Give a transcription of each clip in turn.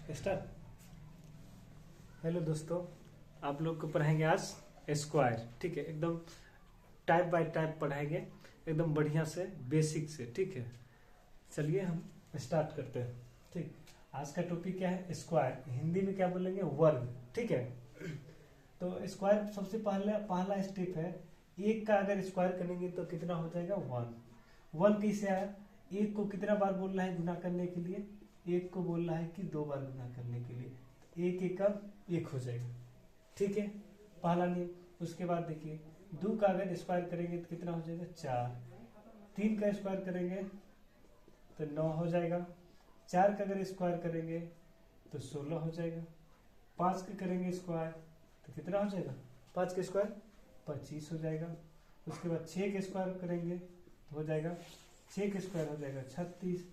Start. Hello दोस्तों, आप लोग को पढ़ाएंगे आज स्क्वायर। ठीक है, एकदम टाइप बाय टाइप पढ़ाएंगे, एकदम बढ़िया से बेसिक से। ठीक है, चलिए हम स्टार्ट करते हैं। ठीक, आज का टॉपिक क्या है? स्क्वायर। हिंदी में क्या बोलेंगे? वर्ग। ठीक है, तो स्क्वायर सबसे पहला स्टेप है। एक का अगर स्क्वायर करेंगे तो कितना हो जाएगा? 1। 1 कैसे आया? एक को कितना बार बोलना है गुना करने के लिए? एक को बोलना है कि 2 बार गुना करने के लिए। एक एक का 1 हो जाएगा। ठीक है, पहला नियम। उसके बाद देखिए, 2 का अगर स्क्वायर करेंगे तो कितना हो जाएगा? 4। 3 का स्क्वायर करेंगे तो 9 हो जाएगा। 4 का अगर स्क्वायर करेंगे तो 16 हो जाएगा। 5 का करेंगे स्क्वायर तो कितना हो जाएगा? 5 का स्क्वायर 25 हो जाएगा। उसके बाद 6 का स्क्वायर करेंगे तो हो जाएगा 6 का स्क्वायर हो जाएगा 36।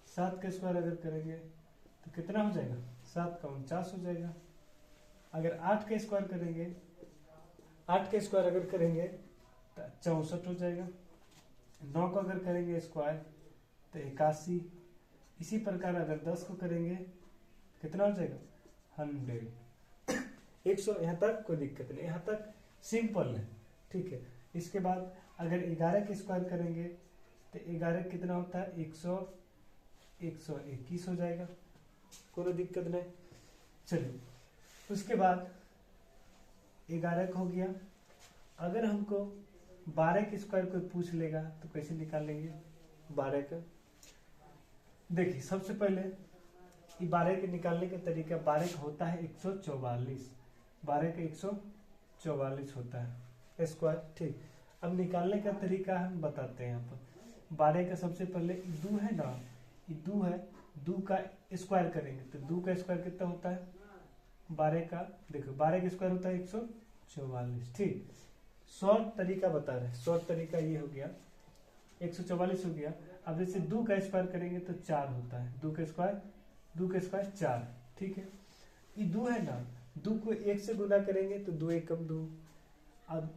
7 का स्क्वायर अगर करेंगे तो कितना हो जाएगा? 7 का 49 हो जाएगा। अगर 8 का स्क्वायर करेंगे, 8 का स्क्वायर अगर करेंगे तो 64 हो जाएगा। 9 को अगर करेंगे स्क्वायर तो 81। इसी प्रकार अगर 10 को करेंगे कितना हो जाएगा? 100। 100। यहाँ तक कोई दिक्कत नहीं, यहाँ तक सिंपल है। ठीक है, इसके बाद अगर 11 का स्क्वायर करेंगे तो 11 कितना होता है? 121 हो जाएगा, कोई दिक्कत नहीं। चलिए, उसके बाद 11 का हो गया। अगर हमको 12 के स्क्वायर कोई पूछ लेगा तो कैसे निकालेंगे 12 का? देखिए, सबसे पहले 12 के निकालने का तरीका, 12 का होता है 144। 12 का 144 होता है स्क्वायर। ठीक, अब निकालने का तरीका हम बताते हैं। यहाँ पर 12 का सबसे पहले 2 है ना, ये 2 है, 2 का स्क्वायर करेंगे तो 2 का स्क्वायर कितना होता है? 12 का, देखो 12 का स्क्वायर होता है 144। ठीक, शॉर्ट तरीका बता रहे हैं। शॉर्ट तरीका ये हो गया, 144 हो गया। अब जैसे 2 का स्क्वायर करेंगे तो 4 होता है। 2 का स्क्वायर 4। ठीक है, ये 2 है ना, 2 को 1 से गुना करेंगे तो 2 एकम 2, अब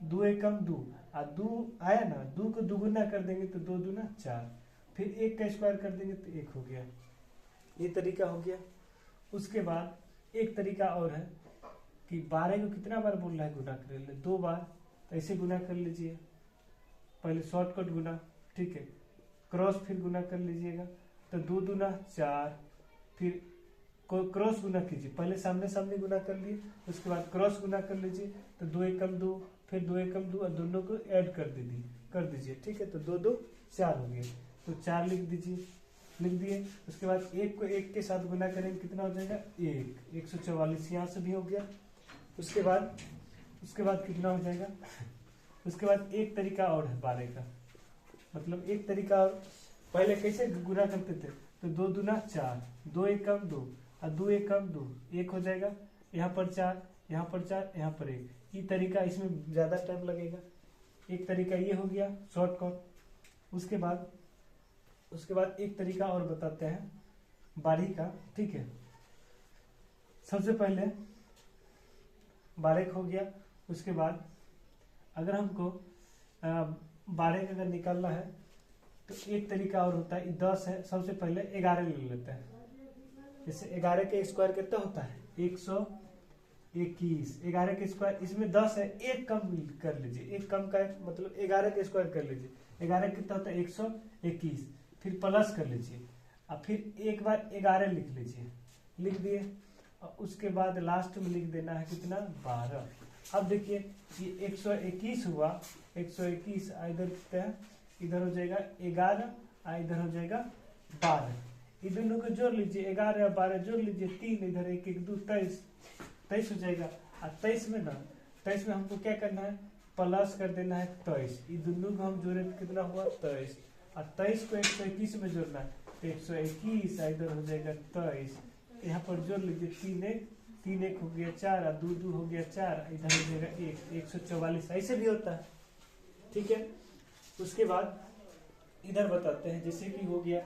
2 एकम 2, और 2 आया ना, 2 को दुगुना कर देंगे तो 2 दूना 4। फिर 1 का स्क्वायर कर देंगे तो 1 हो गया। ये तरीका हो गया। उसके बाद एक तरीका और है कि 12 को कितना बार बोलना है गुना कर ले? 2 बार। तो ऐसे गुना कर लीजिए, पहले शॉर्टकट गुना। ठीक है, क्रॉस फिर गुना कर लीजिएगा तो 2 दूना 4। फिर क्रॉस गुना कीजिए, पहले सामने सामने गुना कर लिए, उसके बाद क्रॉस गुना कर लीजिए तो 2 एकम 2, फिर 2 एकम 2, और दोनों को ऐड कर दीजिए। ठीक है, तो 2 2 4 हो गए, तो 4 लिख दिए। उसके बाद 1 को 1 के साथ गुना करेंगे कितना हो जाएगा? 144। यहाँ से भी हो गया। उसके बाद कितना हो जाएगा? उसके बाद एक तरीका और है 12 का, मतलब एक तरीका और। पहले कैसे गुना करते थे? तो 2 दूना 4, 2 एकम 2, और 2 एकम 2, 1 हो जाएगा। यहाँ पर 4, यहाँ पर 4, यहाँ पर 1। ये तरीका, इसमें ज्यादा टाइम लगेगा। एक तरीका ये हो गया शॉर्टकट। उसके बाद एक तरीका और बताते हैं 12 का। ठीक है, सबसे पहले 12 हो गया। उसके बाद अगर हमको 12 का अगर निकालना है तो एक तरीका और होता है। 10 है, सबसे पहले 11 ले लेते हैं। जैसे 11 के स्क्वायर कितना होता है? 121। 11 के स्क्वायर, इसमें 10 है, एक कम कर लीजिए। एक कम का मतलब 11 के स्क्वायर कर लीजिए। 11 कितना होता है? 121। फिर प्लस कर लीजिए, और फिर एक बार 11 लिख लीजिए। लिख दिए, और उसके बाद लास्ट में लिख देना है कितना? 12। अब देखिए, ये 121 हुआ। 121 इधर हो जाएगा 11, और इधर हो जाएगा 12। ये दोनों को जोड़ लीजिए, 11 और 12 जोड़ लीजिए, 3 इधर 1 1 2 23 हो जाएगा। और 23 में हमको क्या करना है? प्लस कर देना है 23। ये दोनों को हम जोड़े तो कितना हुआ? 23। और 23 को 121 में जोड़ना है तो 121, इधर हो जाएगा 23। यहाँ पर जोड़ लीजिए, 3 1 हो गया 4, और 2 2 हो गया 4, इधर हो जाएगा 1, 144। ऐसे भी होता है। ठीक है, उसके बाद इधर बताते हैं, जैसे कि हो गया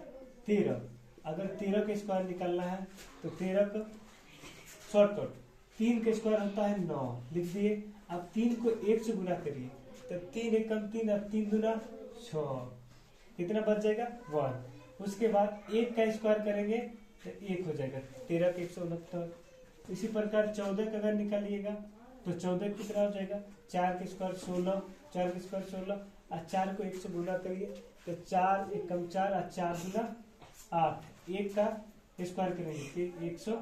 13। अगर 13 का स्क्वायर निकालना है तो 13 का शॉर्टकट, 3 का स्क्वायर होता है 9, लिख दिए। अब 3 को 1 से गुना करिए तो 3 एकम 3, अब 3 दूना 6, कितना बच जाएगा? 1। उसके बाद 1 का स्क्वायर करेंगे तो 1 हो जाएगा 13 के 169। इसी प्रकार 14 का अगर निकालिएगा तो 14 कितना हो जाएगा 4 के स्क्वायर 16, 4 के स्क्वायर 16 और 4 को 1 से गुना करिए तो 4 एकम 4 और 4 गुना 8, 1 का स्क्वायर करेंगे फिर 100,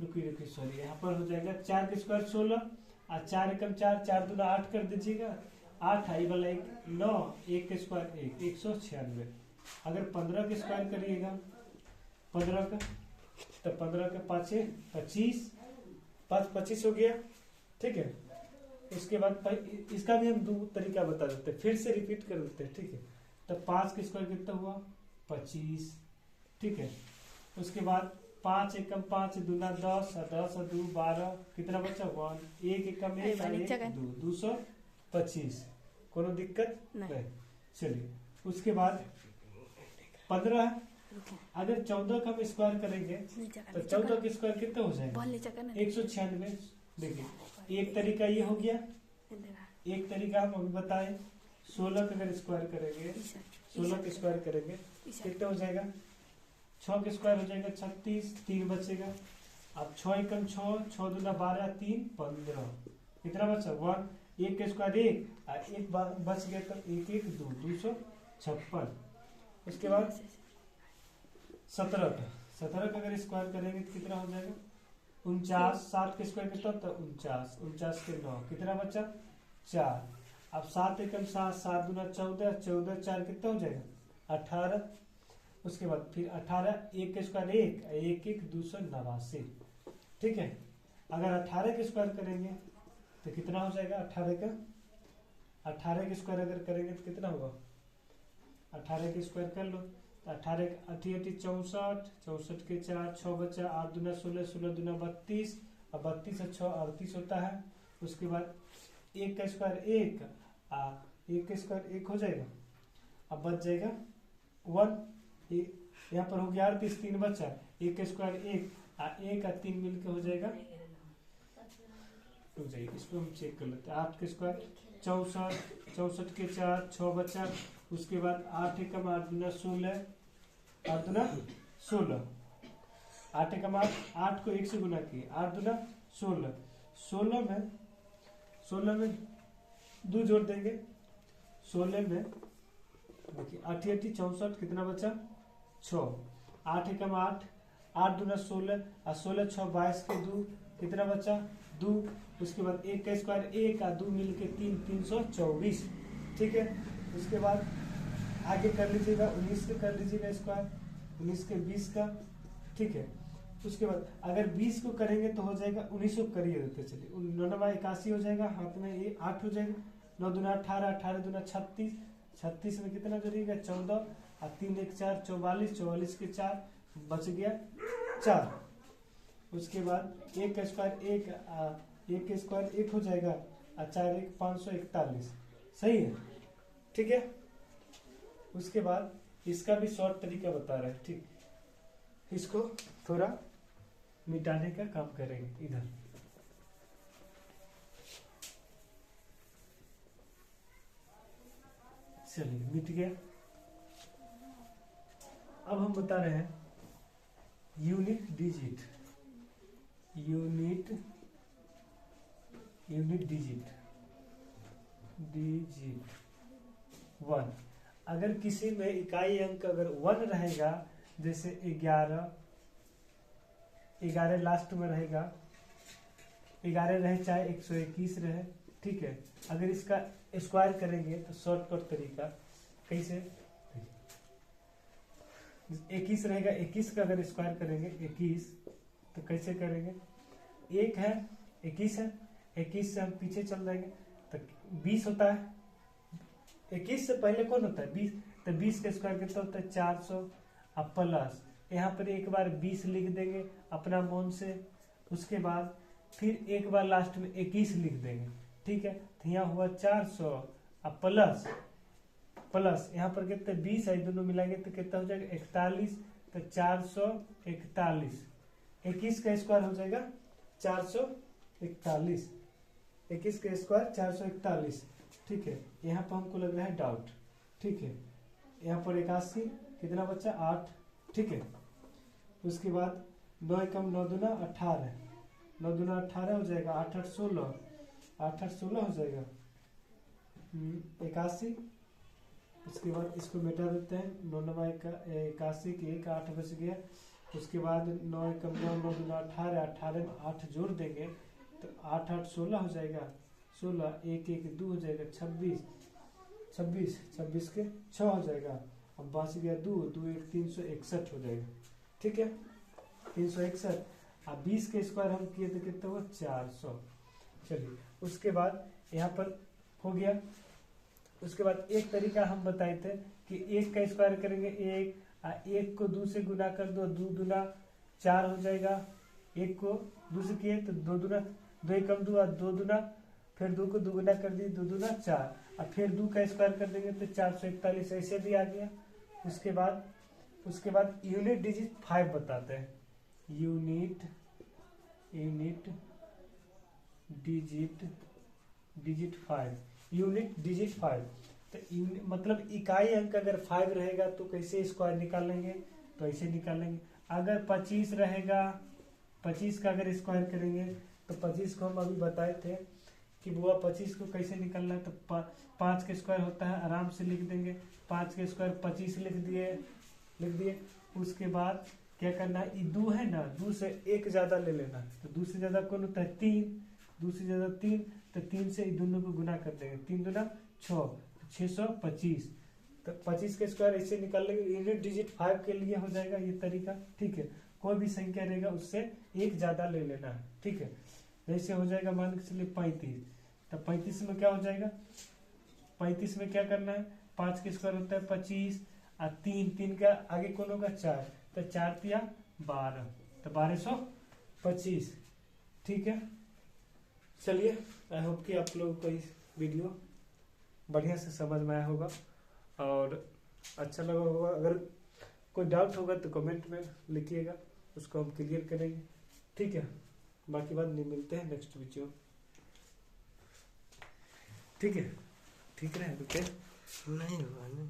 रुकिए सॉरी यहाँ पर हो जाएगा 4 के स्क्वायर 16 और 4 एकम 4, 4 दूना 8 कर दीजिएगा, 8 आई वाला 1 9, 1 के स्क्वायर 1, 196। अगर 15 के स्क्वायर करिएगा 15 का तो 15 के 5 25, 5 25 हो गया, ठीक है। इसके बाद इसका भी हम दो तरीका बता देते हैं, फिर से रिपीट कर देते हैं, ठीक है। तो 5 के स्क्वायर कितना हुआ 25, ठीक है। उसके बाद 5 एकम 5 दूना 10 और 10 और 2 12, कितना बचा 1, 1 एकम 1 और 1 2, 225। कोनो दिक्कत नहीं। चलिए उसके बाद 15, अगर 14 का हम स्क्वायर करेंगे तो 14 के स्क्वायर कितना हो जाएगा 196। देखिए एक तरीका ये हो गया, एक तरीका हम अभी बताएं 16 का अगर स्क्वायर करेंगे, 16 के स्क्वायर करेंगे कितना हो जाएगा 6 के स्क्वायर हो जाएगा 36, 3 बचेगा। अब 6 एकम 6, 6 दूना 12, 3 15, कितना बचा 1, 1 के स्क्वायर 1 और 1 बच गया तो 1 1 2, 256। उसके बाद 17 का अगर स्क्वायर करेंगे तो कितना हो जाएगा 49, 7 के स्क्वायर कितना होता है 49, 49 के 9, कितना बचा 4। अब 7 एकम 7, 7 दूना 14, 14 4 कितना हो जाएगा 18। उसके बाद फिर 18, 1 के स्क्वायर 1, 1 1 289, ठीक है। अगर 18 के स्क्वायर करेंगे तो कितना हो जाएगा 18 के स्क्वायर अगर करेंगे तो कितना होगा 18 के स्क्वायर कर लो तो 18 80 80 64, 64 के 4, 6 बचा, 8 दूना 16, 16 दूना 32 और 32 और 6 38 होता है। उसके बाद 1 का स्क्वायर 1 1 का स्क्वायर 1 हो जाएगा, अब बच जाएगा 1, यहाँ पर हो गया 38, 3 बचा, 1 का स्क्वायर 1 1 और 3 मिलकर हो जाएगा, रुक जाइए इसको हम चेक कर लेते हैं। 8 के स्क्वायर 64, 64 के 4, 6 बचा। उसके बाद 8 एकम 8 दूना 16, 8 दूना 16, 8 एकम 8 को 1 से गुना किए, 8 दूना 16, 16 में 2 जोड़ देंगे, 16 में देखिए 8 8 64, कितना बचा 6, 8 एकम 8, 8 दूना 16 और 16 6 22 के 2, कितना बचा 2। उसके बाद 1 का स्क्वायर 1 और 2 मिलके 3, 324, ठीक है। उसके बाद आगे कर लीजिएगा 19 के कर लीजिएगा स्क्वायर, 19 के 20 का, ठीक है। उसके बाद अगर 20 को करेंगे तो हो जाएगा 19 को करिए देते चलिए 9 81 हो जाएगा, हाथ में ये 8 हो जाएगा, 9 दूना 18, 18 दूना 36, 36 में कितना जोड़िएगा 14 और 3 1 4 44, 44 के 4 बच गया 4। उसके बाद 1 का स्क्वायर 1 के स्क्वायर 1 हो जाएगा और 4 1 541, सही है, ठीक है। उसके बाद इसका भी शॉर्ट तरीका बता रहा है, ठीक, इसको थोड़ा मिटाने का काम करेंगे इधर। चलिए मिट गया। अब हम बता रहे हैं यूनिट डिजिट, यूनिट डिजिट 1। अगर किसी में इकाई अंक अगर 1 रहेगा, जैसे 11 लास्ट में रहेगा, 11 रहे चाहे 121 रहे, ठीक है। अगर इसका स्क्वायर करेंगे तो शॉर्टकट तरीका कैसे, 21 रहेगा, 21 का अगर स्क्वायर करेंगे 21 तो कैसे करेंगे, 1 है 21 है, 21 से हम पीछे चल जाएंगे तो 20 होता है। 21 से पहले कौन होता है 20, तो 20 का स्क्वायर कितना होता है 400 अब प्लस यहाँ पर एक बार 20 लिख देंगे अपना मन से। उसके बाद फिर एक बार लास्ट में 21 लिख देंगे, ठीक है। तो यहाँ हुआ 400 अब प्लस यहाँ पर कितने 20 है, दोनों मिलाएंगे तो कितना हो जाएगा 41, तो 441, 21 का स्क्वायर हो जाएगा 441, 21 का स्क्वायर 441, ठीक है। यहाँ पर हमको लग रहा है डाउट, ठीक है। यहाँ पर 81 कितना बच्चा 8, ठीक है। उसके बाद 9 एकम 9 दूना 18, 9 दूना 18 हो जाएगा, 8 8 16, 8 8 16 हो जाएगा 81। उसके बाद इसको मिटा देते हैं, 9 9 81 की 1 8 बच गया। उसके बाद 9 एकम 9, 9 दूना 18, 18 में 8 जोड़ देंगे तो 8 8 16 हो जाएगा, 16 1 1 2 हो जाएगा, 26 26 26 के 6 हो जाएगा। अब बच गया 2 2 1 361 हो जाएगा। ठीक है, 361। अब 20 के स्क्वायर हम किए तो कितना हुआ 400। चलिए उसके बाद यहाँ पर हो गया। उसके बाद एक तरीका हम बताए थे कि 1 का स्क्वायर करेंगे 1, 1 को 2 से गुना कर दो, 2 दूना 4 हो जाएगा। 1 को 2 से किए तो 2 दूना 2 एकम 2, 2 दूना, फिर 2 को 2 गुना कर दिए, 2 दूना 4, और फिर 2 का स्क्वायर कर देंगे तो 441, ऐसे भी आ गया। उसके बाद यूनिट डिजिट 5 बताते हैं। Unit digit 5, unit digit 5। तो मतलब इकाई अंक अगर 5 रहेगा तो कैसे स्क्वायर निकालेंगे, तो ऐसे निकालेंगे। अगर 25 रहेगा, 25 का अगर स्क्वायर करेंगे तो 25 को हम अभी बताए थे कि बुआ 25 को कैसे निकालना है। तो 5 का स्क्वायर होता है, आराम से लिख देंगे, 5 का स्क्वायर 25 लिख दिए। उसके बाद क्या करना है, ये 2 है ना, 2 से 1 ज्यादा ले लेना। तो 2 से ज्यादा कौन होता है 3, 2 से ज्यादा 3, तो 3 से दोनों को गुना कर देंगे, 3 दूना 6, 625। तो 25 का स्क्वायर ऐसे निकाल लेंगे। यूनिट डिजिट 5 के लिए हो जाएगा ये तरीका। ठीक है, कोई भी संख्या रहेगा उससे 1 ज्यादा ले लेना है। ठीक है, जैसे हो जाएगा मान के चलिए 35, तो 35 में क्या हो जाएगा, 35 में क्या करना है, 5 का स्क्वायर होता है 25, और 3 का आगे कौन होगा 4, तो 4 तिया 12, तो 1225। ठीक है, चलिए आई होप कि आप लोगों को इस वीडियो बढ़िया से समझ में आया होगा और अच्छा लगा होगा। अगर कोई डाउट होगा तो कमेंट में लिखिएगा, उसको हम क्लियर करेंगे। ठीक है, बाकी बात नहीं, मिलते हैं नेक्स्ट वीडियो। ठीक है, ठीक रहे, रुके नहीं हुआ नहीं।